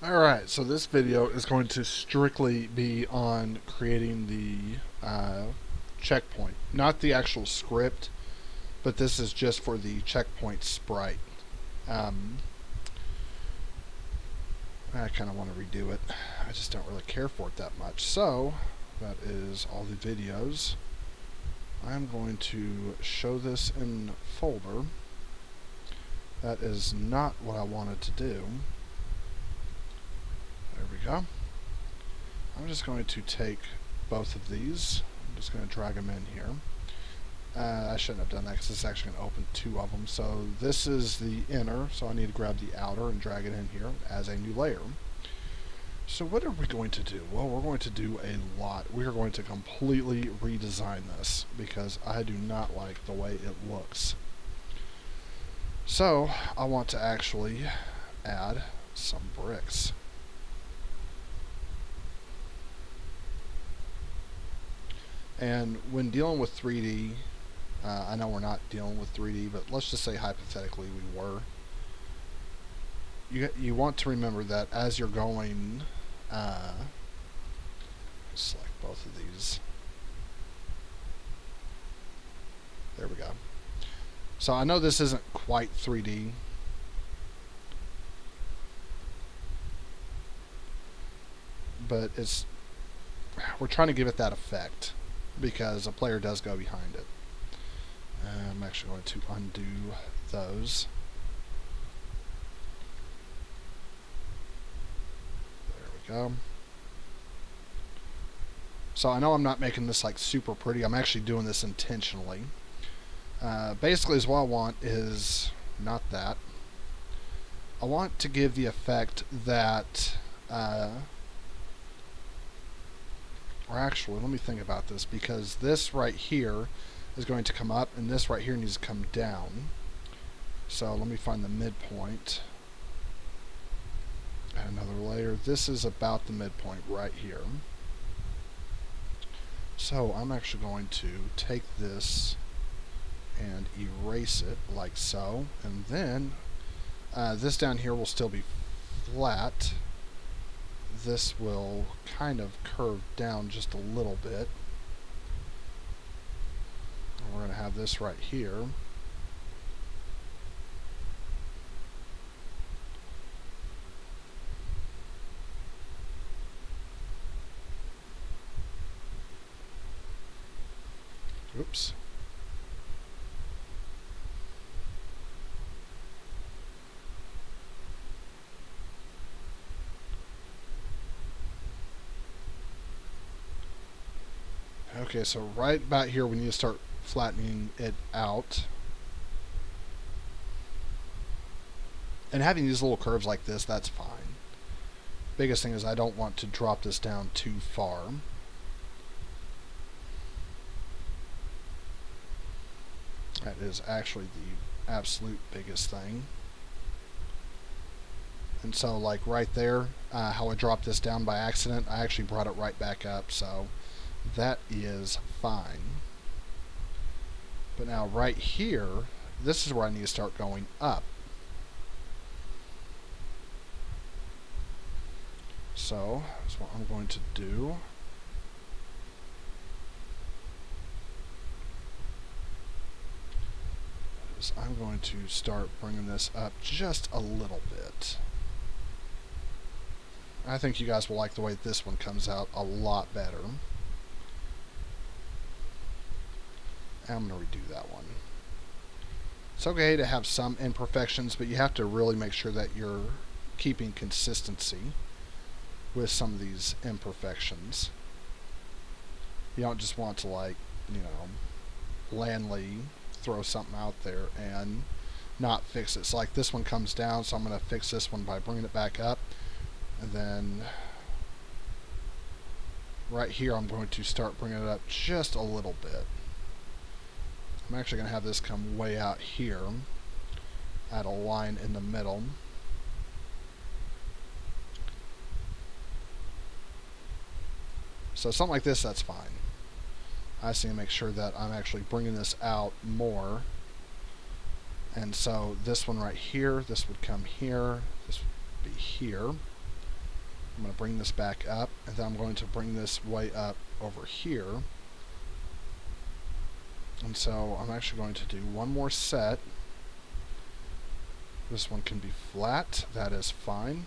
Alright, so this video is going to strictly be on creating the checkpoint. Not the actual script, but this is just for the checkpoint sprite. Um, I kind of want to redo it. I just don't really care for it that much. So, that is all the videos. I'm going to show this in folder. That is not what I wanted to do. There we go. I'm just going to take both of these. I'm just going to drag them in here. I shouldn't have done that because it's actually going to open two of them. So this is the inner, so I need to grab the outer and drag it in here as a new layer. So what are we going to do? Well, we're going to do a lot. We are going to completely redesign this because I do not like the way it looks. So I want to actually add some bricks. And when dealing with 3D, I know we're not dealing with 3D, but let's just say hypothetically we were. You want to remember that as you're going, select both of these. There we go. So I know this isn't quite 3D. But we're trying to give it that effect because a player does go behind it. I'm actually going to undo those. There we go. So I know I'm not making this like super pretty. I'm actually doing this intentionally. Basically, is what I want is not that. I want to give the effect that, or actually, let me think about this, because this right here is going to come up, and this right here needs to come down. So let me find the midpoint. Add another layer. This is about the midpoint right here. So I'm actually going to take this and erase it like so, and then this down here will still be flat. This will kind of curve down just a little bit. And we're going to have this right here. Oops. Okay, so right about here we need to start flattening it out. And having these little curves like this, that's fine. Biggest thing is I don't want to drop this down too far. That is actually the absolute biggest thing. And so like right there, how I dropped this down by accident, I actually brought it right back up, so that is fine. But now right here, this is where I need to start going up. So that's what I'm going to do. Is I'm going to start bringing this up just a little bit. I think you guys will like the way this one comes out a lot better. I'm going to redo that one. It's okay to have some imperfections, but you have to really make sure that you're keeping consistency with some of these imperfections. You don't just want to, like, you know, blandly throw something out there and not fix it. So like this one comes down, so I'm going to fix this one by bringing it back up. And then right here I'm going to start bringing it up just a little bit. I'm actually going to have this come way out here, add a line in the middle. So something like this, that's fine. I just need to make sure that I'm actually bringing this out more. And so this one right here, this would come here, this would be here. I'm going to bring this back up, and then I'm going to bring this way up over here. And so I'm actually going to do one more set. This one can be flat. That is fine.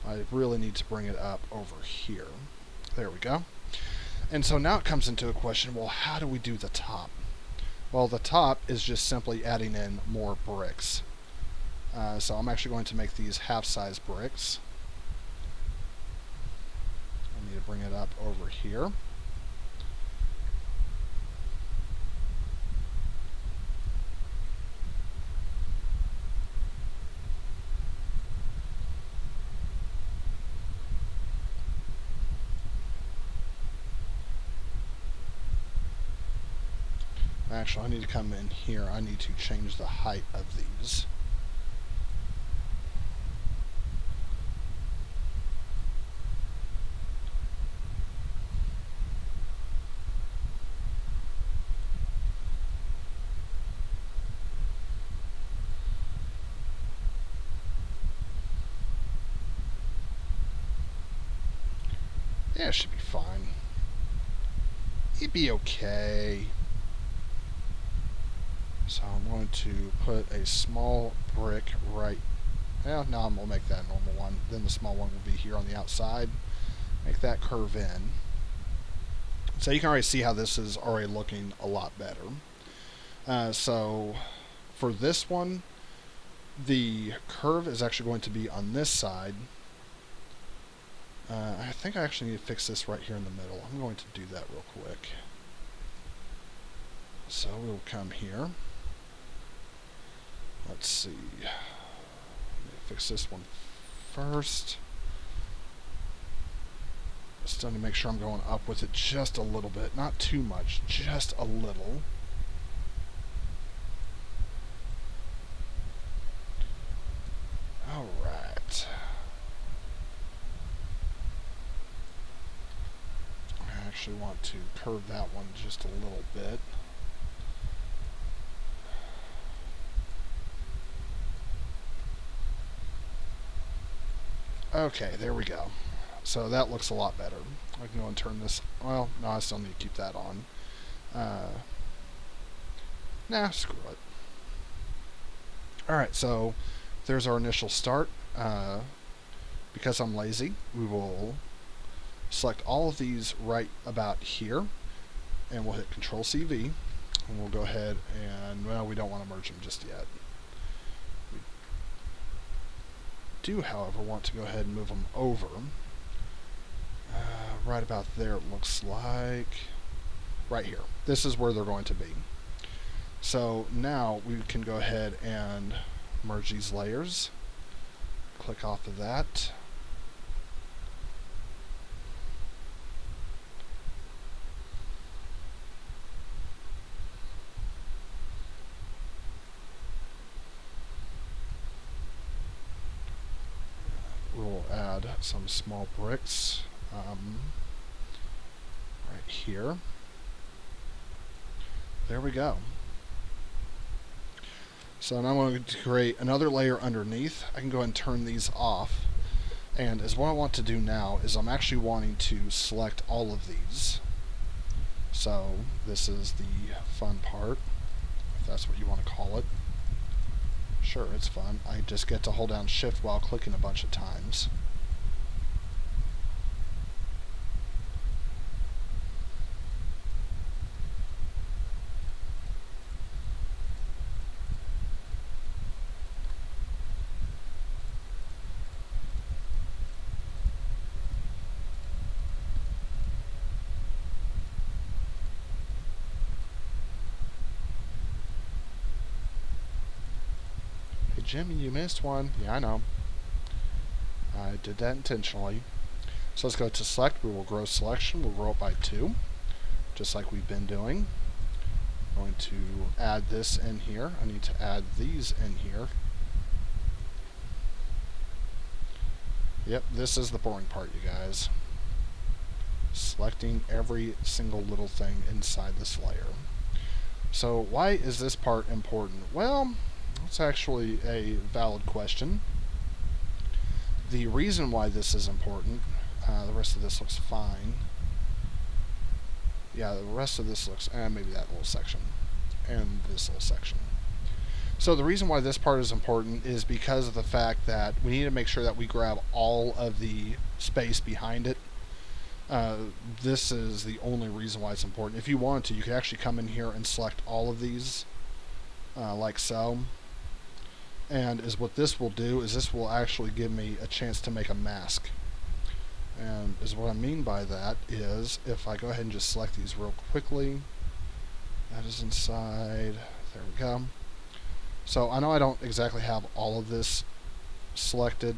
I really need to bring it up over here. There we go. And so now it comes into a question, well, how do we do the top? Well, the top is just simply adding in more bricks. So I'm actually going to make these half-size bricks. I need to bring it up over here. Actually, I need to come in here. I need to change the height of these. Yeah, it should be fine. It'd be okay. So I'm going to put a small brick right. Well, now I'm going to make that a normal one. Then the small one will be here on the outside. Make that curve in. So you can already see how this is already looking a lot better. So for this one, the curve is actually going to be on this side. I think I actually need to fix this right here in the middle. I'm going to do that real quick. So we'll come here. Let's see. Let me fix this one first. Still need to make sure I'm going up with it just a little bit. Not too much, just a little. Alright. I actually want to curve that one just a little bit. Okay, there we go. So that looks a lot better. I can go and turn this. Well, no, I still need to keep that on. Nah, screw it. Alright, so there's our initial start. Because I'm lazy, we will select all of these right about here, and we'll hit Control-CV, and we'll go ahead and, well, we don't want to merge them just yet. We do, however, want to go ahead and move them over. Right about there, it looks like. Right here. This is where they're going to be. So now we can go ahead and merge these layers. Click off of that. We'll add some small bricks right here. There we go. So now I'm going to create another layer underneath. I can go ahead and turn these off. And as what I want to do now is I'm actually wanting to select all of these. So this is the fun part, if that's what you want to call it. Sure, it's fun. I just get to hold down Shift while clicking a bunch of times. Jimmy, you missed one. Yeah, I know. I did that intentionally. So let's go to select. We will grow selection. We'll grow it by 2, just like we've been doing. I'm going to add this in here. I need to add these in here. Yep, this is the boring part, you guys. Selecting every single little thing inside this layer. So why is this part important? Well, that's actually a valid question. the reason why this is important, the rest of this looks fine. Yeah, the rest of this looks, maybe that little section, and this little section. So the reason why this part is important is because of the fact that we need to make sure that we grab all of the space behind it. This is the only reason why it's important. If you wanted to, you could actually come in here and select all of these, like so. And is what this will do is this will actually give me a chance to make a mask. And is what I mean by that is if I go ahead and just select these real quickly, that is inside, there we go. So I know I don't exactly have all of this selected.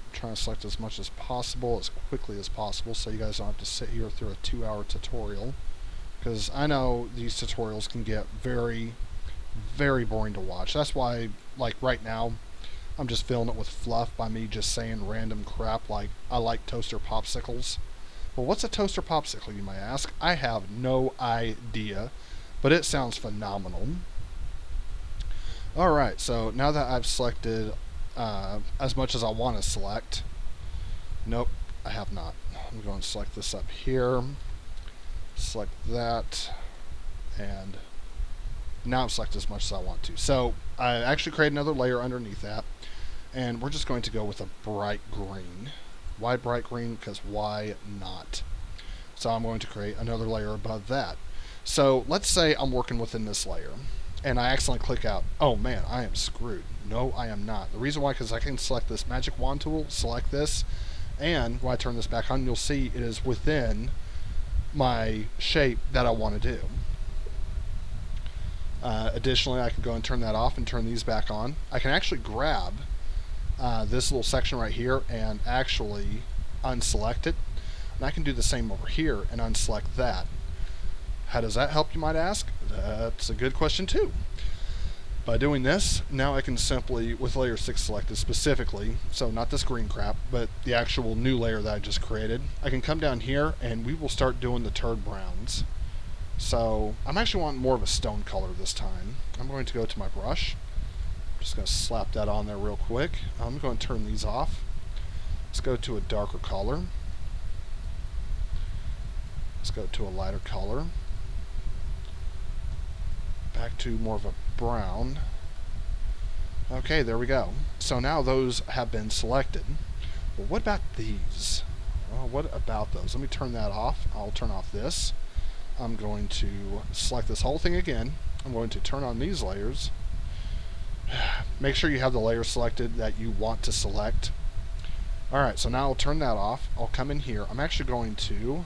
I'm trying to select as much as possible, as quickly as possible, so you guys don't have to sit here through a 2-hour tutorial. Because I know these tutorials can get very, very boring to watch. That's why, like right now, I'm just filling it with fluff by me just saying random crap like, I like toaster popsicles. Well, what's a toaster popsicle, you might ask? I have no idea, but it sounds phenomenal. Alright, so now that I've selected as much as I want to select, nope, I have not. I'm going to select this up here, select that, and now I've selected as much as I want to. So I actually create another layer underneath that, and we're just going to go with a bright green. Why bright green? Because why not? So I'm going to create another layer above that. So let's say I'm working within this layer, and I accidentally click out. Oh man, I am screwed. No, I am not. The reason why, because I can select this magic wand tool, select this, and when I turn this back on, you'll see it is within my shape that I want to do. Additionally, I can go and turn that off and turn these back on. I can actually grab this little section right here and actually unselect it. And I can do the same over here and unselect that. How does that help, you might ask? That's a good question too. By doing this, now I can simply, with layer 6 selected specifically, so not this green crap, but the actual new layer that I just created, I can come down here and we will start doing the turd browns. So I'm actually wanting more of a stone color this time. I'm going to go to my brush. I'm just going to slap that on there real quick. I'm going to turn these off. Let's go to a darker color. Let's go to a lighter color. Back to more of a brown. Okay, there we go. So now those have been selected. Well, what about these? Well, what about those? Let me turn that off. I'll turn off this. I'm going to select this whole thing again. I'm going to turn on these layers. Make sure you have the layer selected that you want to select. Alright, so now I'll turn that off. I'll come in here. I'm actually going to...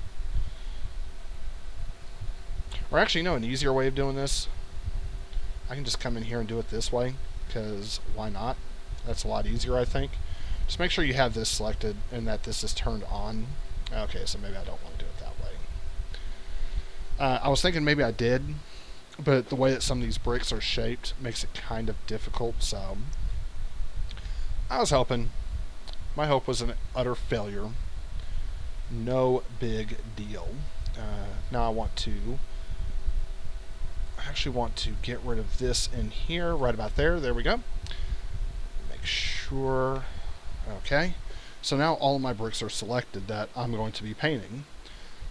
Or actually, you know, an easier way of doing this? I can just come in here and do it this way, because why not? That's a lot easier, I think. Just make sure you have this selected and that this is turned on. Okay, so maybe I don't want to do it that way. I was thinking maybe I did, but the way that some of these bricks are shaped makes it kind of difficult, so I was hoping. My hope was an utter failure. No big deal. Now I actually want to get rid of this in here, right about there. There we go. Make sure. Okay. So now all of my bricks are selected that I'm going to be painting.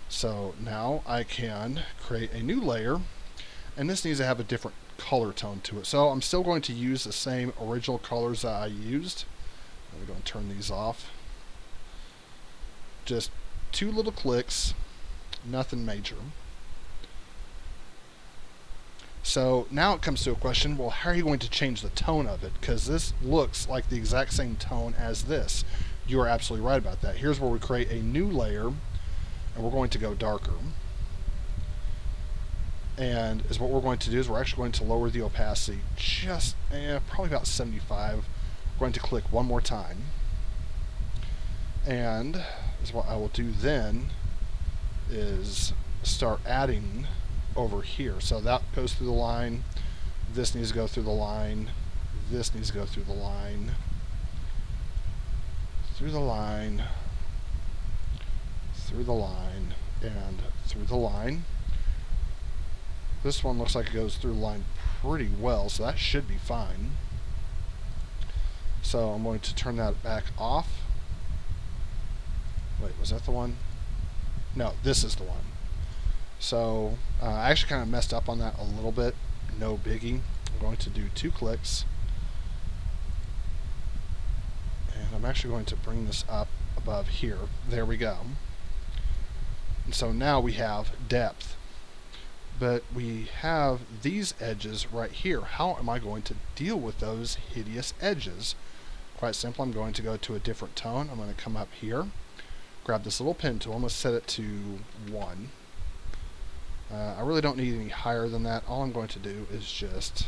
So now I can create a new layer, and this needs to have a different color tone to it. So I'm still going to use the same original colors that I used. I'm going to turn these off. Just 2 little clicks, nothing major. So now it comes to a question, well, how are you going to change the tone of it? Because this looks like the exact same tone as this. You are absolutely right about that. Here's where we create a new layer, and we're going to go darker. And is what we're going to do is we're actually going to lower the opacity just probably about 75. We're going to click one more time. And is what I will do then is start adding over here. So that goes through the line, this needs to go through the line, this needs to go through the line, through the line, through the line, and through the line. This one looks like it goes through the line pretty well, so that should be fine. So I'm going to turn that back off. Wait, was that the one? No, this is the one. So I actually kind of messed up on that a little bit. No biggie. I'm going to do 2 clicks. And I'm actually going to bring this up above here. There we go. And so now we have depth. But we have these edges right here. How am I going to deal with those hideous edges? Quite simple. I'm going to go to a different tone. I'm going to come up here, grab this little pen tool. I'm going to set it to 1. I really don't need any higher than that. All I'm going to do is just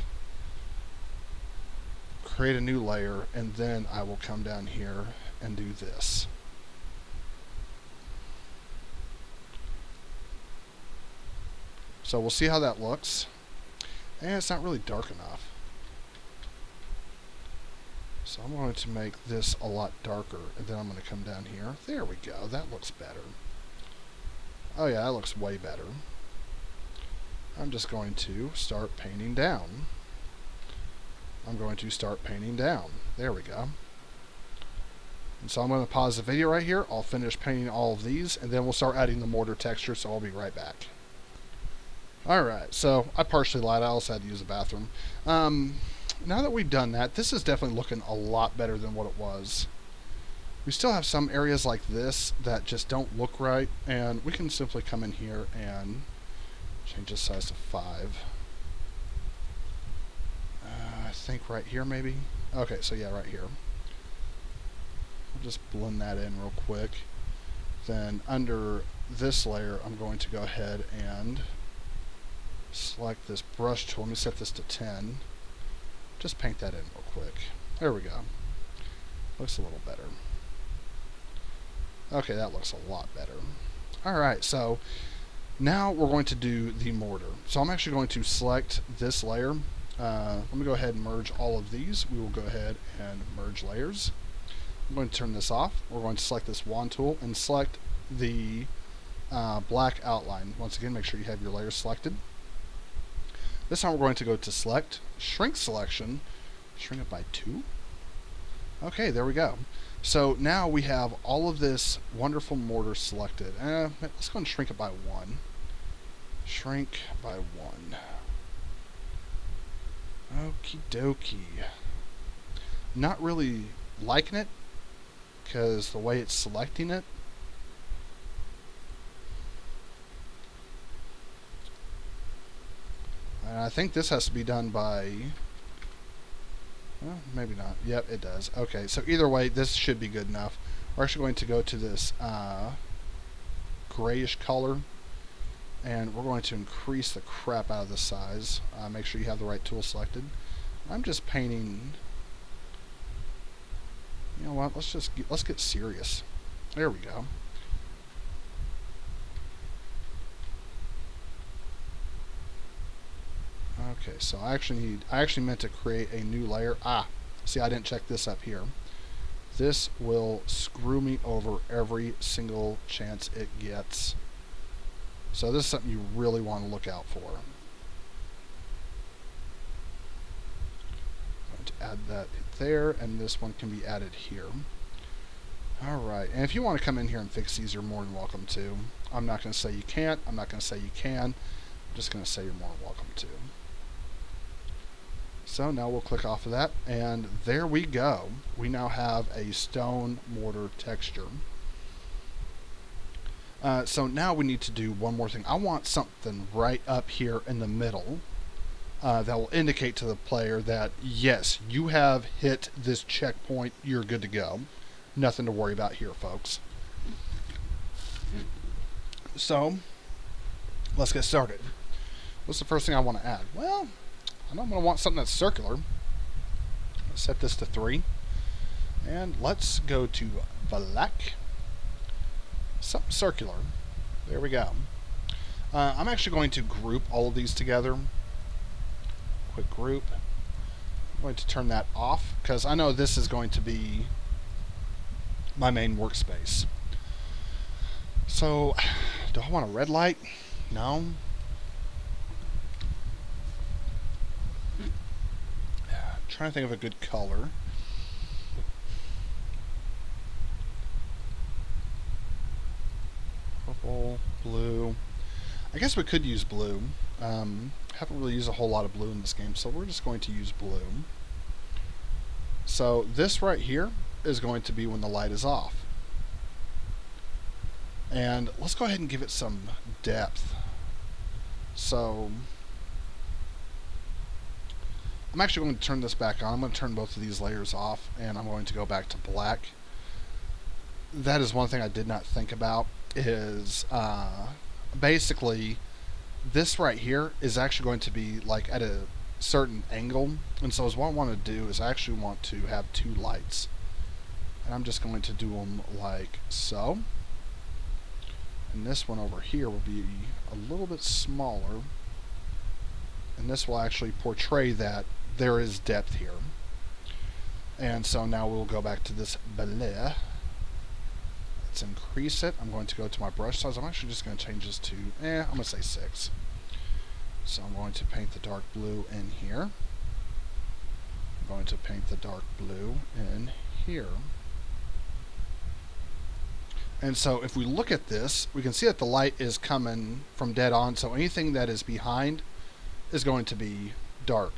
create a new layer, and then I will come down here and do this. So we'll see how that looks. And it's not really dark enough. So I'm going to make this a lot darker, and then I'm going to come down here. There we go. That looks better. Oh yeah, that looks way better. I'm just going to start painting down. I'm going to start painting down. There we go. And so I'm going to pause the video right here. I'll finish painting all of these, and then we'll start adding the mortar texture, so I'll be right back. Alright, so I partially lied. I also had to use the bathroom. Now that we've done that, this is definitely looking a lot better than what it was. We still have some areas like this that just don't look right, and we can simply come in here and change the size to 5. I think right here maybe. Okay, so yeah, right here. I'll just blend that in real quick. Then under this layer, I'm going to go ahead and select this brush tool. Let me set this to 10. Just paint that in real quick. There we go. Looks a little better. Okay, that looks a lot better. Alright, so now we're going to do the mortar. So I'm actually going to select this layer. Let me go ahead and merge all of these. We will go ahead and merge layers. I'm going to turn this off. We're going to select this wand tool and select the black outline. Once again, make sure you have your layers selected. This time we're going to go to select, shrink selection, shrink it by 2. Okay, there we go. So now we have all of this wonderful mortar selected. Let's go and shrink it by 1. Shrink by 1. Okie dokie. Not really liking it because the way it's selecting it. And I think this has to be done by... Well, maybe not. Yep, it does. Okay, so either way, this should be good enough. We're actually going to go to this grayish color, and we're going to increase the crap out of the size. Make sure you have the right tool selected. I'm just painting... You know what? Let's get serious. There we go. Okay, so I actually meant to create a new layer. See, I didn't check this up here. This will screw me over every single chance it gets. So this is something you really want to look out for. I'm going to add that there, and this one can be added here. Alright, and if you want to come in here and fix these, you're more than welcome to. I'm not going to say you can't. I'm not going to say you can. I'm just going to say you're more than welcome to. So now we'll click off of that, and there we go. We now have a stone mortar texture. So now we need to do one more thing. I want something right up here in the middle that will indicate to the player that, yes, you have hit this checkpoint, you're good to go. Nothing to worry about here, folks. So, let's get started. What's the first thing I want to add? Well, I'm going to want something that's circular. Set this to 3. And let's go to black. Something circular. There we go. I'm actually going to group all of these together. Quick group. I'm going to turn that off because I know this is going to be my main workspace. So, do I want a red light? No. Trying to think of a good color. I guess we could use blue. Haven't really used a whole lot of blue in this game, so we're just going to use blue. So this right here is going to be when the light is off. And let's go ahead and give it some depth. So I'm actually going to turn this back on. I'm going to turn both of these layers off, and I'm going to go back to black. That is one thing I did not think about, is basically this right here is actually going to be like at a certain angle, and so what I want to do is I actually want to have two lights, and I'm just going to do them like so, and this one over here will be a little bit smaller, and this will actually portray that there is depth here. And so now we'll go back to this bleh. Let's increase it. I'm going to go to my brush size. I'm actually just going to change this to, I'm going to say 6. So I'm going to paint the dark blue in here. I'm going to paint the dark blue in here. And so if we look at this, we can see that the light is coming from dead on, so anything that is behind is going to be dark.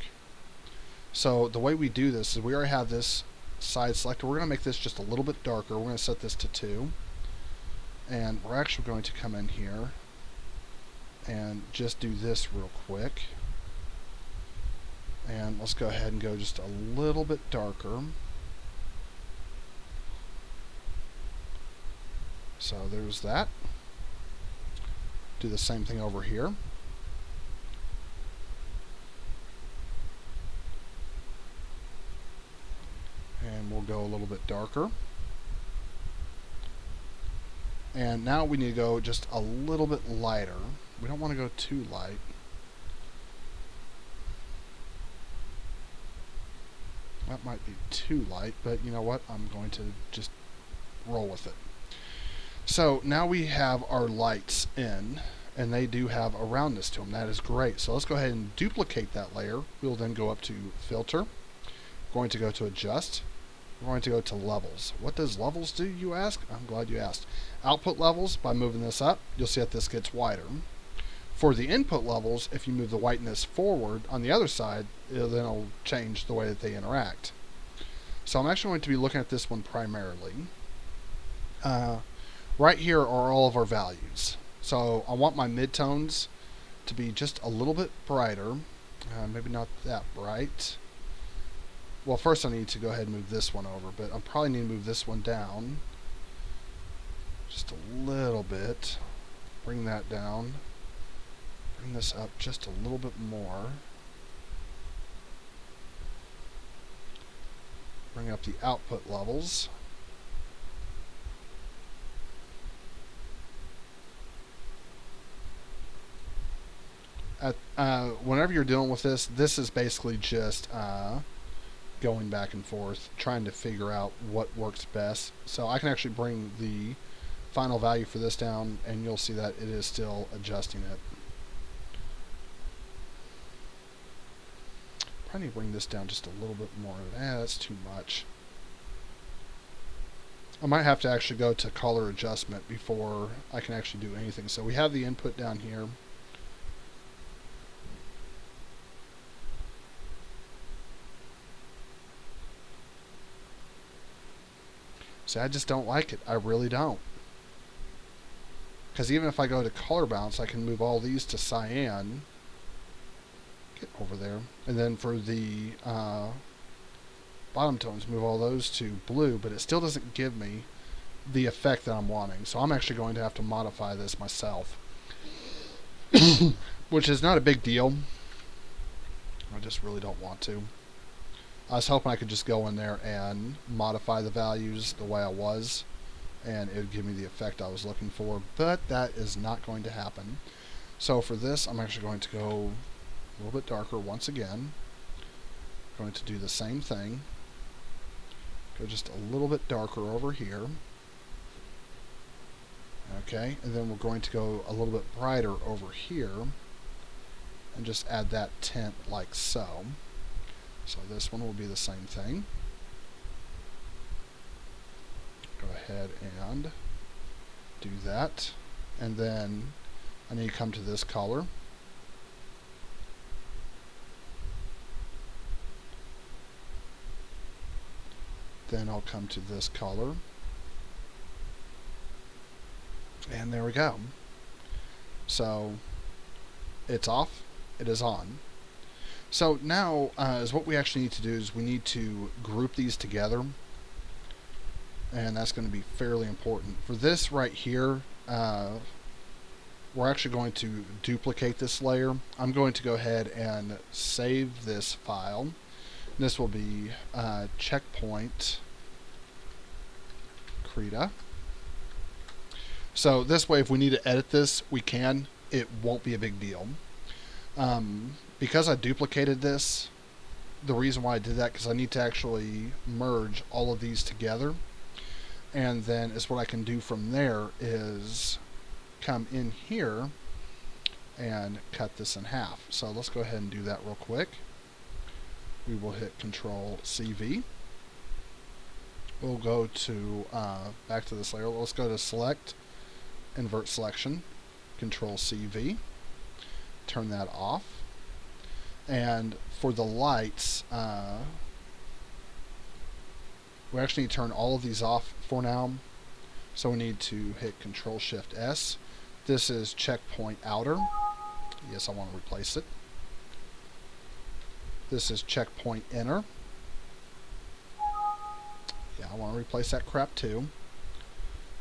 So the way we do this is we already have this side selector. We're going to make this just a little bit darker. We're going to set this to 2. And we're actually going to come in here and just do this real quick. And let's go ahead and go just a little bit darker. So there's that. Do the same thing over here. And we'll go a little bit darker. And now we need to go just a little bit lighter. We don't want to go too light. That might be too light, but you know what? I'm going to just roll with it. So now we have our lights in, and they do have a roundness to them. That is great. So let's go ahead and duplicate that layer. We'll then go up to Filter. We're going to go to Adjust. We're going to go to Levels. What does Levels do, you ask? I'm glad you asked. Output Levels, by moving this up, you'll see that this gets wider. For the input levels, if you move the whiteness forward on the other side, then it'll change the way that they interact. So I'm actually going to be looking at this one primarily. Right here are all of our values. So I want my midtones to be just a little bit brighter. Maybe not that bright. Well, first I need to go ahead and move this one over, but I probably need to move this one down just a little bit. Bring that down. Bring this up just a little bit more. Bring up the output levels. Whenever you're dealing with this, this is basically just going back and forth, trying to figure out what works best. So I can actually bring the final value for this down, and you'll see that it is still adjusting it. Probably need to bring this down just a little bit more. That's too much. I might have to actually go to color adjustment before I can actually do anything. So we have the input down here. See, I just don't like it. I really don't. Because even if I go to color balance, I can move all these to cyan. Get over there. And then for the bottom tones, move all those to blue, but it still doesn't give me the effect that I'm wanting. So I'm actually going to have to modify this myself. Which is not a big deal. I just really don't want to. I was hoping I could just go in there and modify the values the way I was, and it would give me the effect I was looking for, but that is not going to happen. So for this, I'm actually going to go a little bit darker once again. I'm going to do the same thing. Go just a little bit darker over here. Okay, and then we're going to go a little bit brighter over here, and just add that tint like so. So this one will be the same thing. Go ahead and do that. And then I need to come to this color. Then I'll come to this color. And there we go. So it's off, it is on. So now is what we actually need to do is we need to group these together. And that's going to be fairly important. For this right here, we're actually going to duplicate this layer. I'm going to go ahead and save this file. This will be checkpoint Krita. So this way, if we need to edit this, we can. It won't be a big deal. Because I duplicated this, the reason why I did that, because I need to actually merge all of these together. And then is what I can do from there is come in here and cut this in half. So let's go ahead and do that real quick. We will hit Control CV. We'll go to back to this layer. Let's go to Select, Invert Selection, Control CV, turn that off. And for the lights, we actually need to turn all of these off for now. So we need to hit Control Shift S. This is checkpoint outer. Yes, I want to replace it. This is checkpoint inner. Yeah, I want to replace that crap too.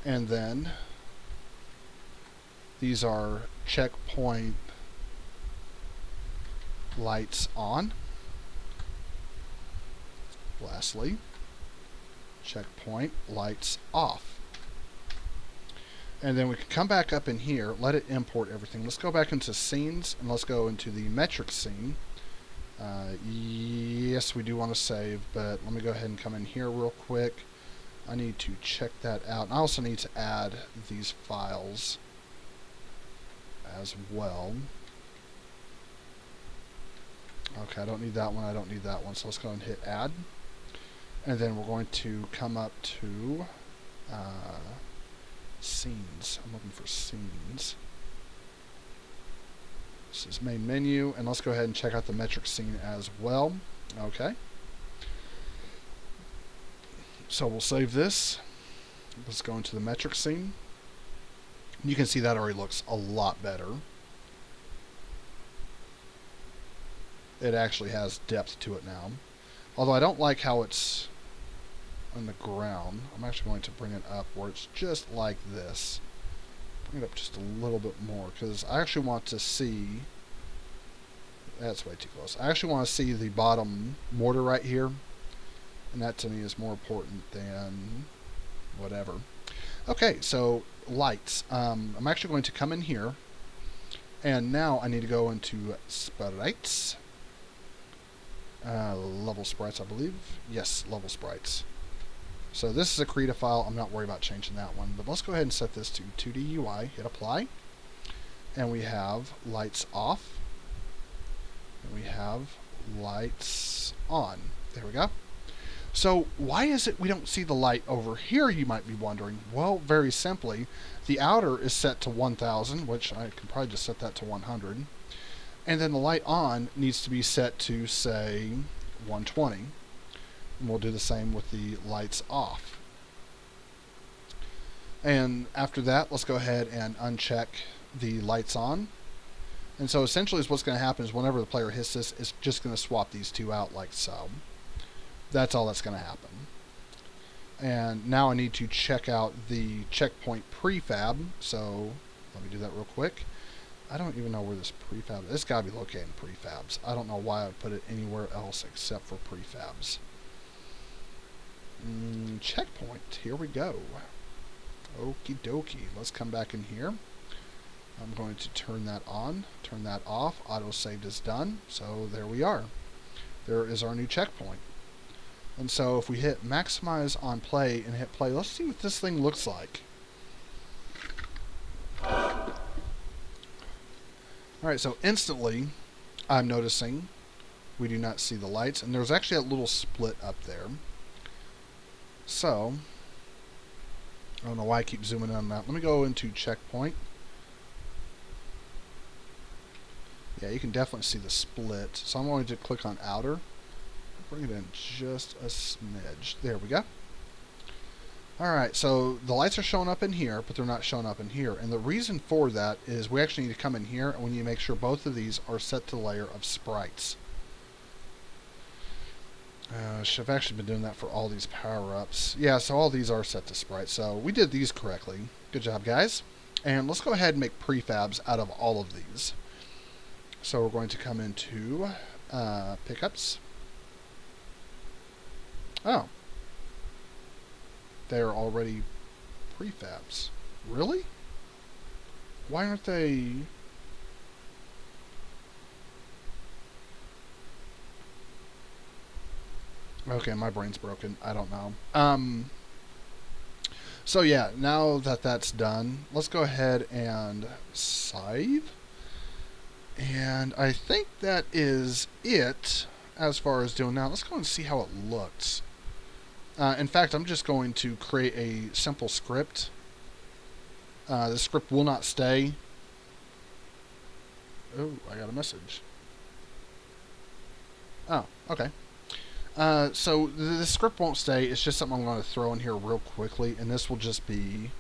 And then these are checkpoint lights on. Lastly, checkpoint lights off. And then we can come back up in here, let it import everything. Let's go back into scenes and let's go into the metric scene. Yes, we do want to save, but let me go ahead and come in here real quick. I need to check that out. And I also need to add these files as well. Okay, I don't need that one, I don't need that one. So let's go and hit add. And then we're going to come up to scenes. I'm looking for scenes. This is main menu, and let's go ahead and check out the metric scene as well. Okay. So we'll save this. Let's go into the metric scene. You can see that already looks a lot better. It actually has depth to it now. Although I don't like how it's on the ground. I'm actually going to bring it up where it's just like this. Bring it up just a little bit more because I actually want to see. That's way too close. I actually want to see the bottom mortar right here, and that to me is more important than whatever. Okay, so lights. I'm actually going to come in here, and now I need to go into sprites. Level sprites, I believe. Yes, level sprites. So this is a Krita file. I'm not worried about changing that one, but let's go ahead and set this to 2D UI. Hit apply, and we have lights off, and we have lights on. There we go. So why is it we don't see the light over here, you might be wondering? Well, very simply, the outer is set to 1000, which I can probably just set that to 100. And then the light on needs to be set to, say, 120. And we'll do the same with the lights off. And after that, let's go ahead and uncheck the lights on. And so essentially what's going to happen is whenever the player hits this, it's just going to swap these two out like so. That's all that's going to happen. And now I need to check out the checkpoint prefab. So let me do that real quick. I don't even know where this prefab is. It's got to be located in prefabs. I don't know why I would put it anywhere else except for prefabs. Checkpoint. Here we go. Okie dokie. Let's come back in here. I'm going to turn that on, turn that off. Auto saved is done. So there we are. There is our new checkpoint. And so if we hit maximize on play and hit play, let's see what this thing looks like. Alright, so instantly I'm noticing we do not see the lights, and there's actually a little split up there. So I don't know why I keep zooming in on that. Let me go into checkpoint. Yeah, you can definitely see the split. So I'm going to click on outer. Bring it in just a smidge. There we go. Alright, so the lights are showing up in here, but they're not showing up in here. And the reason for that is we actually need to come in here and we need to make sure both of these are set to the layer of sprites. Should have actually been doing that for all these power-ups. Yeah, so all these are set to sprites. So we did these correctly. Good job, guys. And let's go ahead and make prefabs out of all of these. So we're going to come into pickups. Oh. They're already prefabs. Really? Why aren't they... Okay, my brain's broken. I don't know. So yeah, now that that's done, let's go ahead and save. And I think that is it as far as doing that. Let's go and see how it looks. In fact, I'm just going to create a simple script. The script will not stay. Oh, I got a message. Oh, okay. So the script won't stay. It's just something I'm going to throw in here real quickly, and this will just be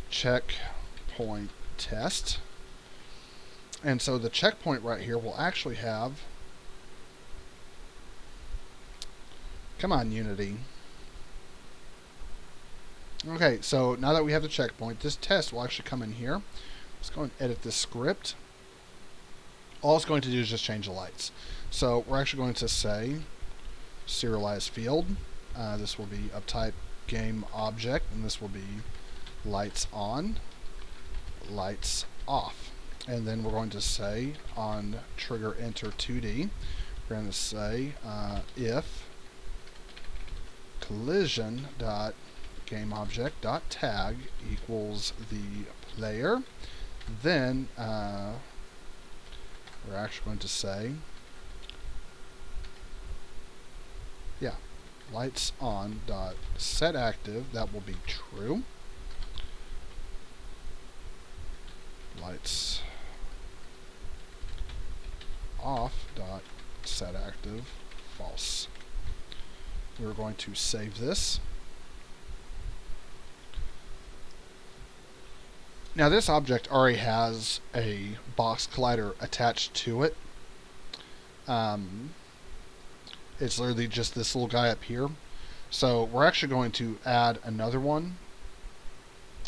checkpoint test. And so the checkpoint right here will actually have... Come on, Unity. Okay, so now that we have the checkpoint, this test will actually come in here. Let's go and edit this script. All it's going to do is just change the lights. So we're actually going to say serialized field. This will be of type game object, and this will be lights on, lights off. And then we're going to say on trigger enter 2D, we're going to say if collision dot game object dot tag equals the player, then we're actually going to say, yeah, lights on dot set active, that will be true. Lights off dot set active, false. We're going to save this. Now this object already has a box collider attached to it. It's literally just this little guy up here. So we're actually going to add another one,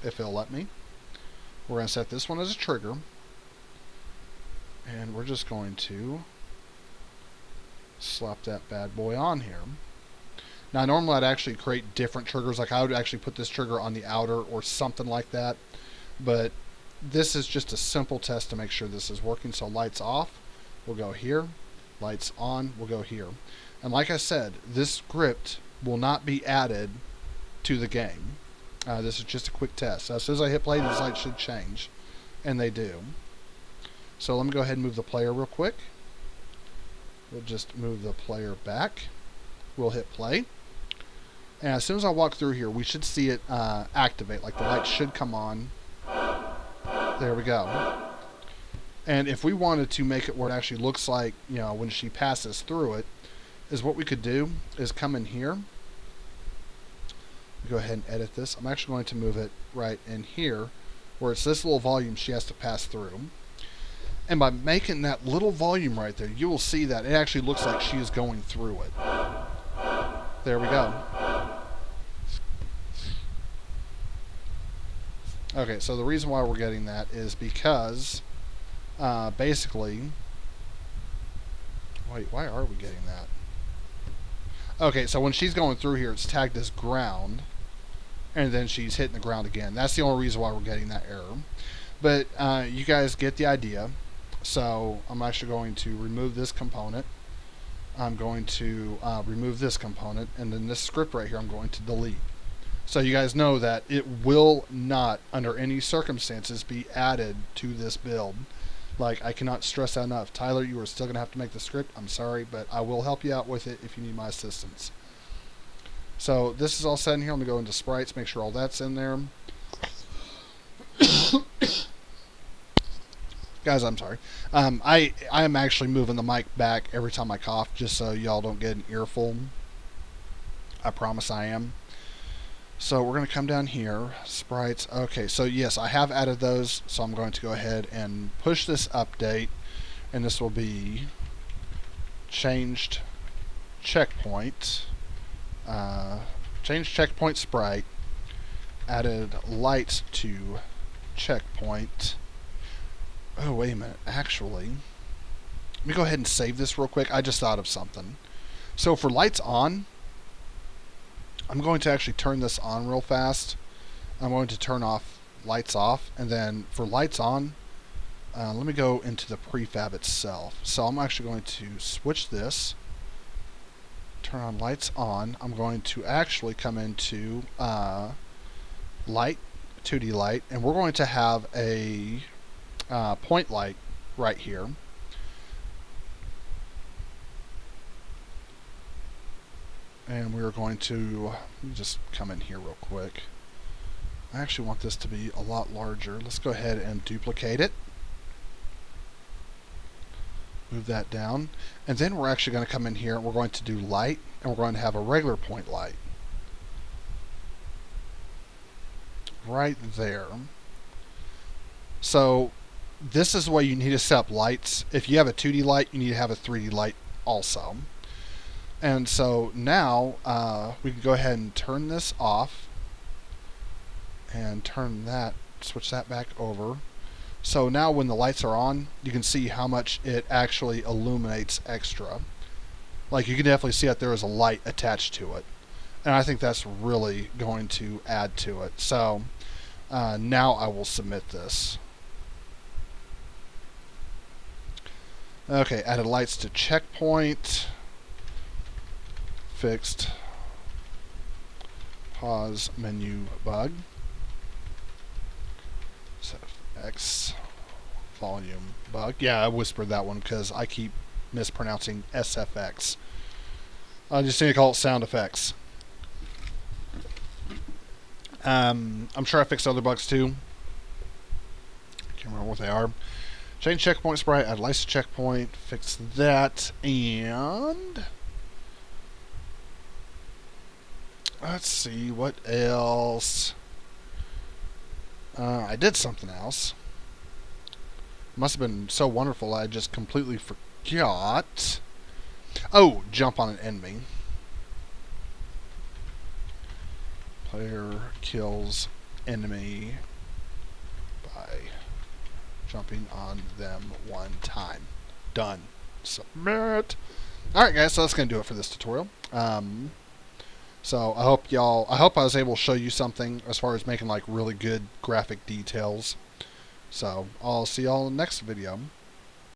if it'll let me. We're going to set this one as a trigger. And we're just going to slap that bad boy on here. Now normally I'd actually create different triggers, like I would actually put this trigger on the outer or something like that. But this is just a simple test to make sure this is working. So lights off, we'll go here. Lights on, we'll go here. And like I said, this script will not be added to the game. This is just a quick test. So as soon as I hit play, these lights should change. And they do. So let me go ahead and move the player real quick. We'll just move the player back. We'll hit play. And as soon as I walk through here, we should see it activate. Like the lights should come on. There we go. And if we wanted to make it where it actually looks like, you know, when she passes through it, is what we could do is come in here. Go ahead and edit this. I'm actually going to move it right in here where it's this little volume she has to pass through. And by making that little volume right there, you will see that it actually looks like she is going through it. There we go. Okay, so the reason why we're getting that is because basically... Wait, why are we getting that? Okay, so when she's going through here, it's tagged as ground, and then she's hitting the ground again. That's the only reason why we're getting that error. But you guys get the idea. So I'm actually going to remove this component. I'm going to remove this component, and then this script right here I'm going to delete. So you guys know that it will not, under any circumstances, be added to this build. Like, I cannot stress that enough. Tyler, you are still going to have to make the script. I'm sorry, but I will help you out with it if you need my assistance. So this is all set in here. Let me go into sprites, make sure all that's in there. Guys, I'm sorry. I am actually moving the mic back every time I cough, just so y'all don't get an earful. I promise I am. So we're going to come down here, sprites. Okay, so yes, I have added those, so I'm going to go ahead and push this update, and this will be changed checkpoint, changed checkpoint sprite, added lights to checkpoint. Oh, wait a minute. Actually, let me go ahead and save this real quick. I just thought of something. So for lights on, I'm going to actually turn this on real fast. I'm going to turn off lights off. And then for lights on, let me go into the prefab itself. So I'm actually going to switch this. Turn on lights on. I'm going to actually come into light, 2D light. And we're going to have a point light right here. And we're going to, let me just come in here real quick. I actually want this to be a lot larger. Let's go ahead and duplicate it. Move that down. And then we're actually going to come in here and we're going to do light, and we're going to have a regular point light. Right there. So this is the way you need to set up lights. If you have a 2D light, you need to have a 3D light also. And so now we can go ahead and turn this off and switch that back over. So now when the lights are on, you can see how much it actually illuminates extra. Like, you can definitely see that there is a light attached to it. And I think that's really going to add to it. So now I will submit this. Okay, added lights to checkpoint. Fixed pause menu bug. SFX volume bug. Yeah, I whispered that one because I keep mispronouncing SFX. I just need to call it sound effects. I'm sure I fixed other bugs too. Can't remember what they are. Change checkpoint sprite, add license checkpoint, fix that, and let's see what else. I did something else. Must have been so wonderful I just completely forgot. Oh, jump on an enemy. Player kills enemy by jumping on them one time. Done. Submit. Alright guys, so that's going to do it for this tutorial. So I hope I was able to show you something as far as making like really good graphic details. So I'll see y'all in the next video.